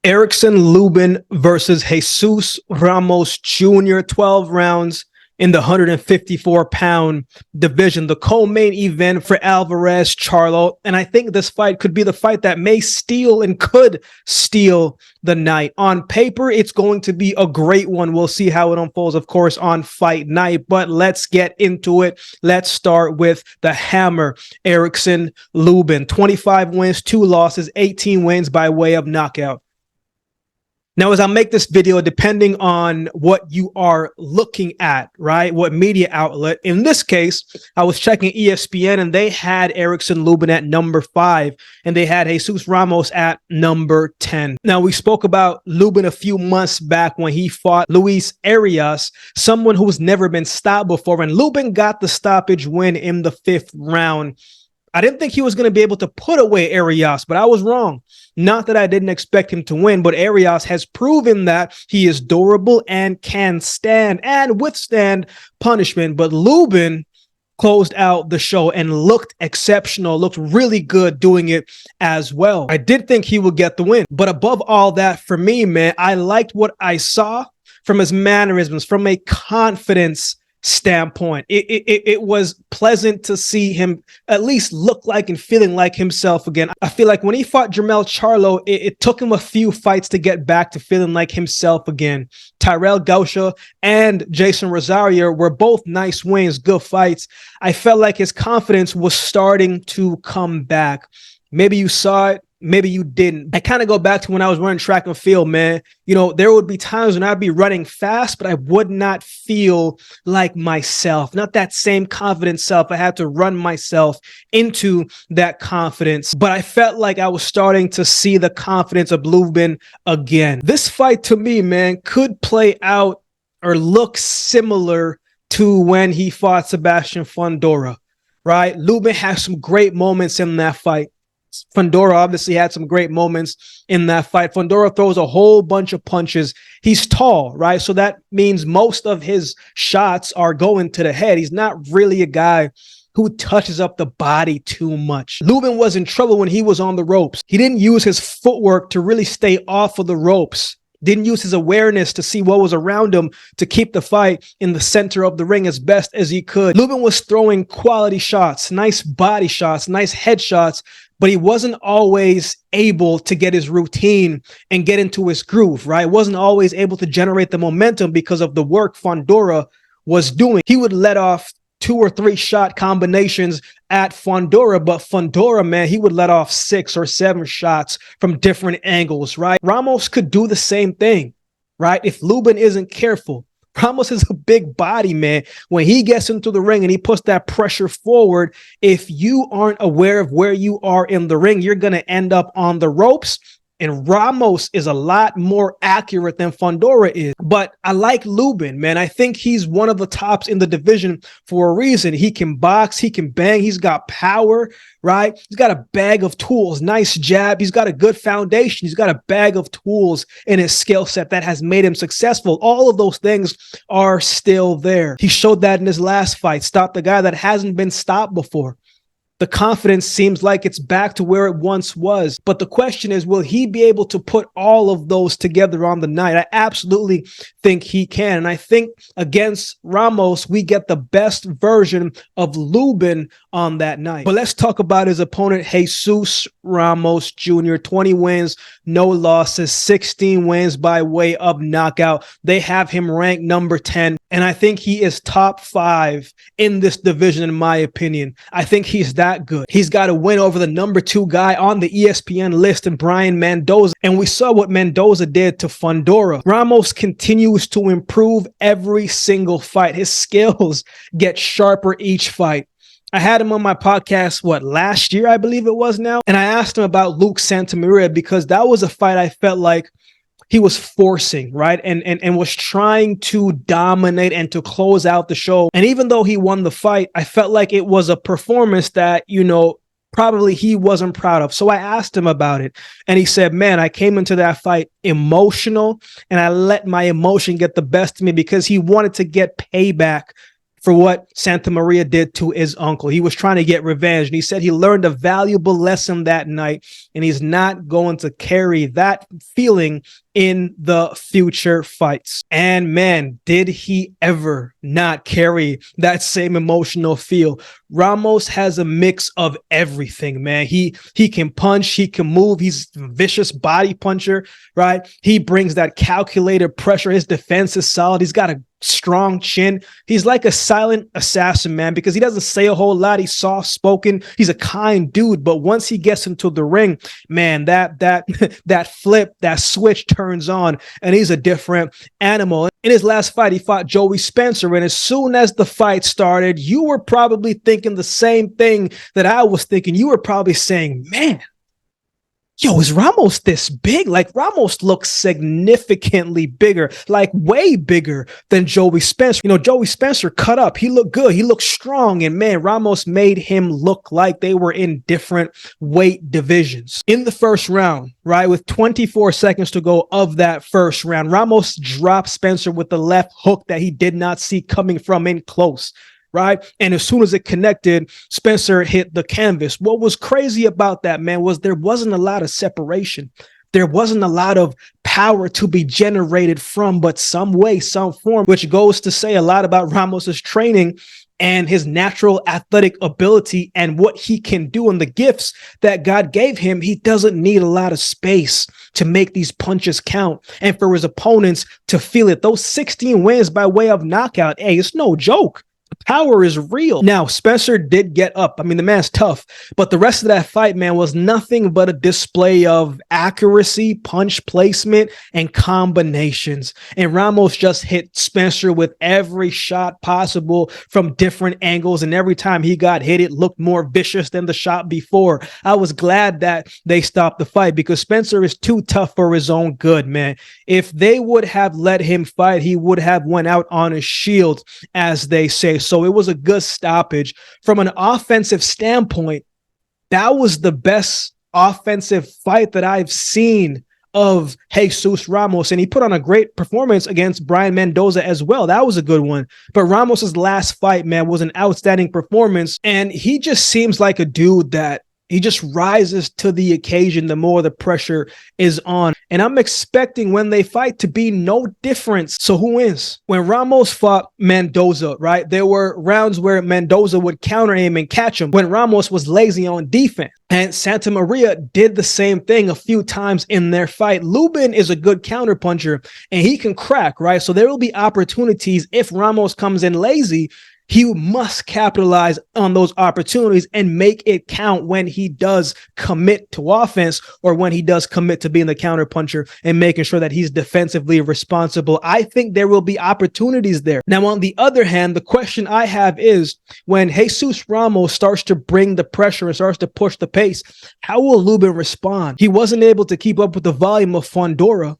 Erickson Lubin versus Jesus Ramos Jr., 12 rounds in the 154-pound division, the co-main event for Alvarez Charlo. And I think this fight could be the fight that may steal and could steal the night. On paper, it's going to be a great one. We'll see how it unfolds, of course, on fight night. But let's get into it. Let's start with the hammer, Erickson Lubin. 25 wins, 2 losses, 18 wins by way of knockout. Now, as I make this video, depending on what you are looking at, right, what media outlet, in this case, I was checking ESPN and they had Erickson Lubin at number 5 and they had Jesus Ramos at number 10. Now, we spoke about Lubin a few months back when he fought Luis Arias, someone who's never been stopped before, and Lubin got the stoppage win in the 5th round. I didn't think he was going to be able to put away Arias, but I was wrong. Not that I didn't expect him to win, but Arias has proven that he is durable and can stand and withstand punishment. But Lubin closed out the show and looked exceptional, looked really good doing it as well. I did think he would get the win. But above all that, for me, man, I liked what I saw from his mannerisms, from a confidence standpoint. It was pleasant to see him at least look like and feeling like himself again. I feel like when he fought Jermell Charlo, it took him a few fights to get back to feeling like himself again. Tyrell Gausha and Jason Rosario were both nice wins, good fights. I felt like his confidence was starting to come back. Maybe you saw it, maybe you didn't. I kind of go back to when I was running track and field, man. You know, there would be times when I'd be running fast, but I would not feel like myself, not that same confident self. I had to run myself into that confidence, but I felt like I was starting to see the confidence of Lubin again. This fight to me, man, could play out or look similar to when he fought Sebastian Fundora, right? Lubin has some great moments in that fight. Fundora obviously had some great moments in that fight. Fundora throws a whole bunch of punches. He's tall, right? So that means most of his shots are going to the head. He's not really a guy who touches up the body too much. Lubin was in trouble when he was on the ropes. He didn't use his footwork to really stay off of the ropes. Didn't use his awareness to see what was around him to keep the fight in the center of the ring as best as he could. Lubin was throwing quality shots, nice body shots, nice head shots, but he wasn't always able to get his routine and get into his groove, right? Wasn't always able to generate the momentum because of the work Fundora was doing. He would let off 2 or 3 shot combinations at Fundora, but Fundora, man, he would let off 6 or 7 shots from different angles, right? Ramos could do the same thing, right? If Lubin isn't careful. Ramos is a big body, man. When he gets into the ring and he puts that pressure forward, if you aren't aware of where you are in the ring, you're going to end up on the ropes. And Ramos is a lot more accurate than Fundora is. But I like Lubin, man. I think he's one of the tops in the division for a reason. He can box, he can bang, he's got power, right? He's got a bag of tools, nice jab. He's got a good foundation. He's got a bag of tools in his skill set that has made him successful. All of those things are still there. He showed that in his last fight, stopped the guy that hasn't been stopped before. The confidence seems like it's back to where it once was. But the question is, will he be able to put all of those together on the night? I absolutely think he can. And I think against Ramos, we get the best version of Lubin on that night. But let's talk about his opponent, Jesus Ramos Jr. 20 wins, no losses, 16 wins by way of knockout. They have him ranked number 10. And I think he is top 5 in this division, in my opinion. I think he's that good. He's got a win over the number 2 guy on the ESPN list, and Brian Mendoza. And we saw what Mendoza did to Fundora. Ramos continues to improve every single fight. His skills get sharper each fight. I had him on my podcast, last year, I believe it was now. And I asked him about Luke Santamaria because that was a fight I felt like he was forcing, right? And was trying to dominate and to close out the show. And even though he won the fight, I felt like it was a performance that, probably he wasn't proud of. So I asked him about it. And he said, man, I came into that fight emotional and I let my emotion get the best of me because he wanted to get payback for what Santa Maria did to his uncle. He was trying to get revenge, and he said he learned a valuable lesson that night, and he's not going to carry that feeling in the future fights. And man, did he ever not carry that same emotional feel. Ramos has a mix of everything, man. He can punch, he can move, he's a vicious body puncher, right? He brings that calculated pressure. His defense is solid. He's got a strong chin. He's like a silent assassin, man, because he doesn't say a whole lot. He's soft spoken. He's a kind dude, but once he gets into the ring, man, that flip, that switch turns on, and he's a different animal. In his last fight, he fought Joey Spencer, and as soon as the fight started, you were probably thinking the same thing that I was thinking. You were probably saying, man, yo, is Ramos this big? Like, Ramos looks significantly bigger, like way bigger than Joey Spencer. You know, Joey Spencer cut up. He looked good. He looked strong. And man, Ramos made him look like they were in different weight divisions. In the first round, right, with 24 seconds to go of that first round, Ramos dropped Spencer with the left hook that he did not see coming from in close. Right. And as soon as it connected, Spencer hit the canvas. What was crazy about that, man, was there wasn't a lot of separation. There wasn't a lot of power to be generated from, but some way, some form, which goes to say a lot about Ramos's training and his natural athletic ability and what he can do and the gifts that God gave him. He doesn't need a lot of space to make these punches count and for his opponents to feel it. Those 16 wins by way of knockout, hey, it's no joke. Power is real. Now, Spencer did get up. I mean, the man's tough, but the rest of that fight, man, was nothing but a display of accuracy, punch placement, and combinations. And Ramos just hit Spencer with every shot possible from different angles. And every time he got hit, it looked more vicious than the shot before. I was glad that they stopped the fight because Spencer is too tough for his own good, man. If they would have let him fight, he would have went out on a shield, as they say. So it was a good stoppage. From an offensive standpoint, that was the best offensive fight that I've seen of Jesus Ramos, and he put on a great performance against Brian Mendoza as well. That was a good one. But Ramos's last fight, man, was an outstanding performance, and he just seems like a dude that he just rises to the occasion the more the pressure is on. And I'm expecting when they fight to be no difference. So who wins? When Ramos fought Mendoza, right, there were rounds where Mendoza would counter him and catch him when Ramos was lazy on defense. And Santa Maria did the same thing a few times in their fight. Lubin is a good counterpuncher and he can crack, right? So there will be opportunities if Ramos comes in lazy. He must capitalize on those opportunities and make it count when he does commit to offense or when he does commit to being the counterpuncher and making sure that he's defensively responsible. I think there will be opportunities there. Now, on the other hand, the question I have is when Jesus Ramos starts to bring the pressure and starts to push the pace, how will Lubin respond? He wasn't able to keep up with the volume of Fondora.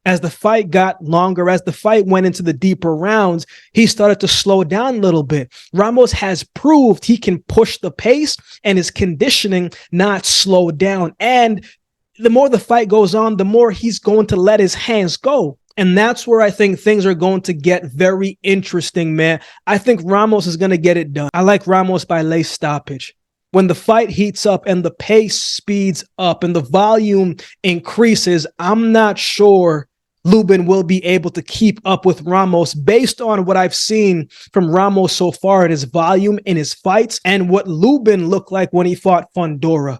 As the fight got longer, as the fight went into the deeper rounds, he started to slow down a little bit. Ramos has proved he can push the pace and his conditioning not slow down. And the more the fight goes on, the more he's going to let his hands go. And that's where I think things are going to get very interesting, man. I think Ramos is going to get it done. I like Ramos by late stoppage. When the fight heats up and the pace speeds up and the volume increases, I'm not sure Lubin will be able to keep up with Ramos based on what I've seen from Ramos so far in his volume in his fights and what Lubin looked like when he fought Fondora.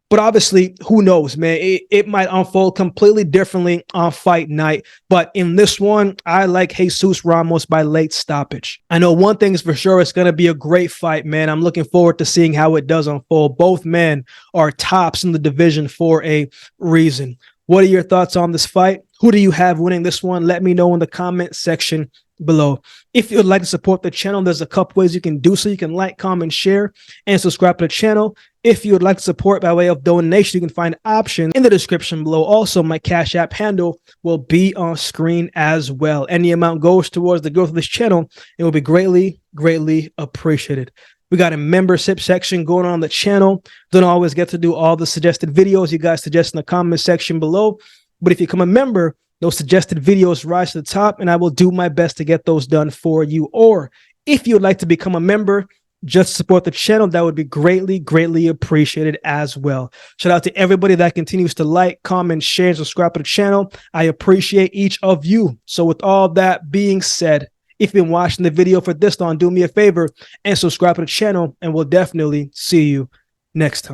But obviously, who knows, man? It might unfold completely differently on fight night. But in this one, I like Jesus Ramos by late stoppage. I know one thing is for sure, it's going to be a great fight, man. I'm looking forward to seeing how it does unfold. Both men are tops in the division for a reason. What are your thoughts on this fight? Who do you have winning this one? Let me know in the comment section below. If you would like to support the channel, there's a couple ways you can do so. You can like, comment, share, and subscribe to the channel. If you would like to support by way of donation, you can find options in the description below. Also, my Cash App handle will be on screen as well. Any amount goes towards the growth of this channel. It will be greatly, greatly appreciated. We got a membership section going on the channel. Don't always get to do all the suggested videos you guys suggest in the comment section below. But if you become a member, those suggested videos rise to the top, and I will do my best to get those done for you. Or If you would like to become a member, just support the channel, that would be greatly appreciated as well. Shout out to everybody that continues to like, comment, share, and subscribe to the channel. I appreciate each of you. So with all that being said, if you've been watching the video for this long, do me a favor and subscribe to the channel, and we'll definitely see you next time.